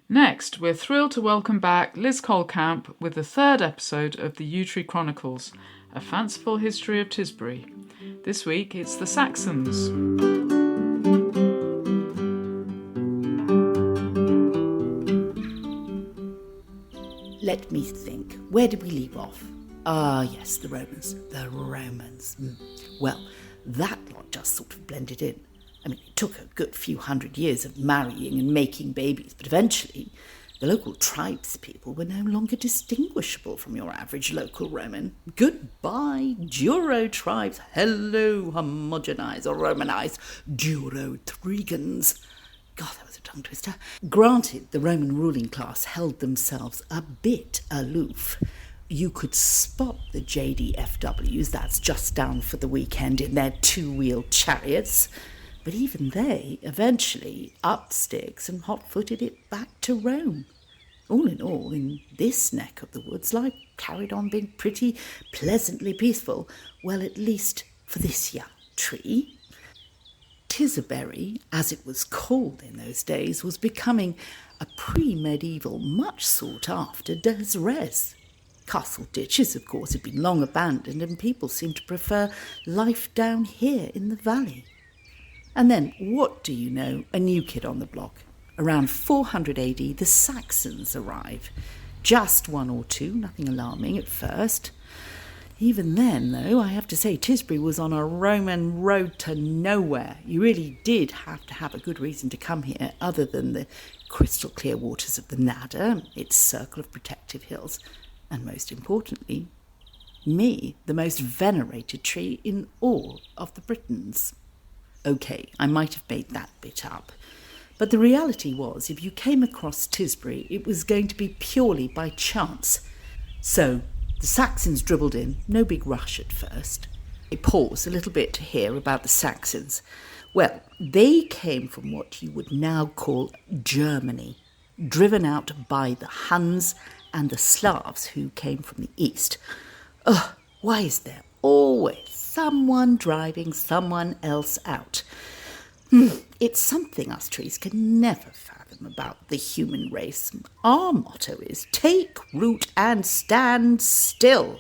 Next, we're thrilled to welcome back Liz Coyle-Camp with the third episode of the Yew Tree Chronicles, a fanciful history of Tisbury. This week, it's the Saxons. Let me think. Where did we leave off? Ah, yes, the Romans. The Romans. Well, that lot just sort of blended in. I mean, it took a good few hundred years of marrying and making babies, but eventually the local tribespeople were no longer distinguishable from your average local Roman. Goodbye, Duro tribes. Hello, homogenized or Romanized Duro-Trigans. God, that was a tongue twister. Granted, the Roman ruling class held themselves a bit aloof. You could spot the JDFWs, that's just down for the weekend, in their two-wheeled chariots. But even they eventually upped sticks and hot-footed it back to Rome. All in this neck of the woods, life carried on being pretty pleasantly peaceful, well, at least for this young tree. Tisbury, as it was called in those days, was becoming a pre-medieval, much sought-after des res. Castle ditches, of course, had been long abandoned, and people seemed to prefer life down here in the valley. And then, what do you know, a new kid on the block. Around 400 AD, the Saxons arrive. Just one or two, nothing alarming at first. Even then, though, I have to say Tisbury was on a Roman road to nowhere. You really did have to have a good reason to come here, other than the crystal clear waters of the Nadder, its circle of protective hills, and most importantly, me, the most venerated tree in all of the Britons. OK, I might have made that bit up. But the reality was, if you came across Tisbury, it was going to be purely by chance. So the Saxons dribbled in, no big rush at first. I pause a little bit to hear about the Saxons. Well, they came from what you would now call Germany, driven out by the Huns and the Slavs who came from the east. Ugh, why is there always someone driving someone else out? It's something us trees can never fathom about the human race. Our motto is take root and stand still.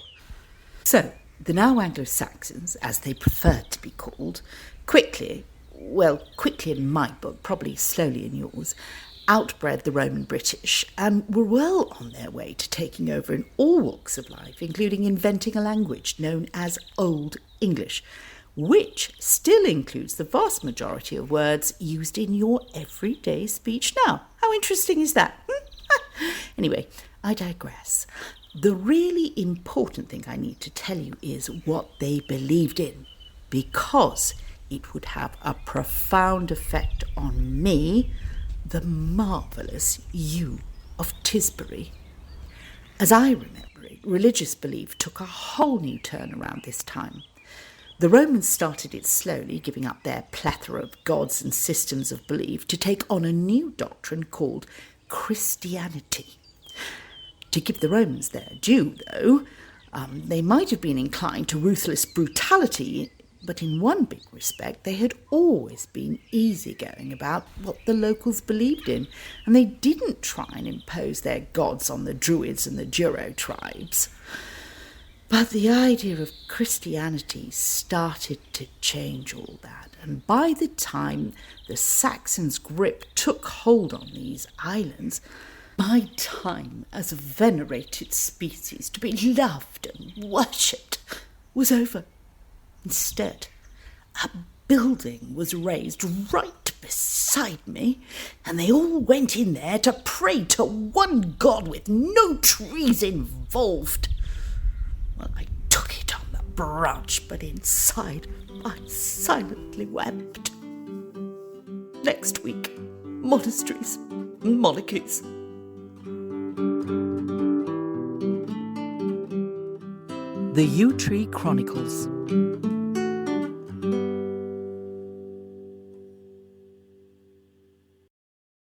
So, the now Anglo-Saxons, as they preferred to be called, quickly in my book, probably slowly in yours, outbred the Roman British and were well on their way to taking over in all walks of life, including inventing a language known as Old English, which still includes the vast majority of words used in your everyday speech now. How interesting is that? Anyway, I digress. The really important thing I need to tell you is what they believed in, because it would have a profound effect on me, the marvellous Yew of Tisbury. As I remember it, religious belief took a whole new turn around this time. The Romans started it slowly, giving up their plethora of gods and systems of belief to take on a new doctrine called Christianity. To give the Romans their due, though, they might have been inclined to ruthless brutality, but in one big respect they had always been easygoing about what the locals believed in, and they didn't try and impose their gods on the Druids and the Duro tribes. But the idea of Christianity started to change all that, and by the time the Saxons' grip took hold on these islands, my time as a venerated species to be loved and worshipped was over. Instead, a building was raised right beside me, and they all went in there to pray to one god with no trees involved. Well, I took it on the branch, but inside I silently wept. Next week, monasteries and monarchies. The Yew Tree Chronicles.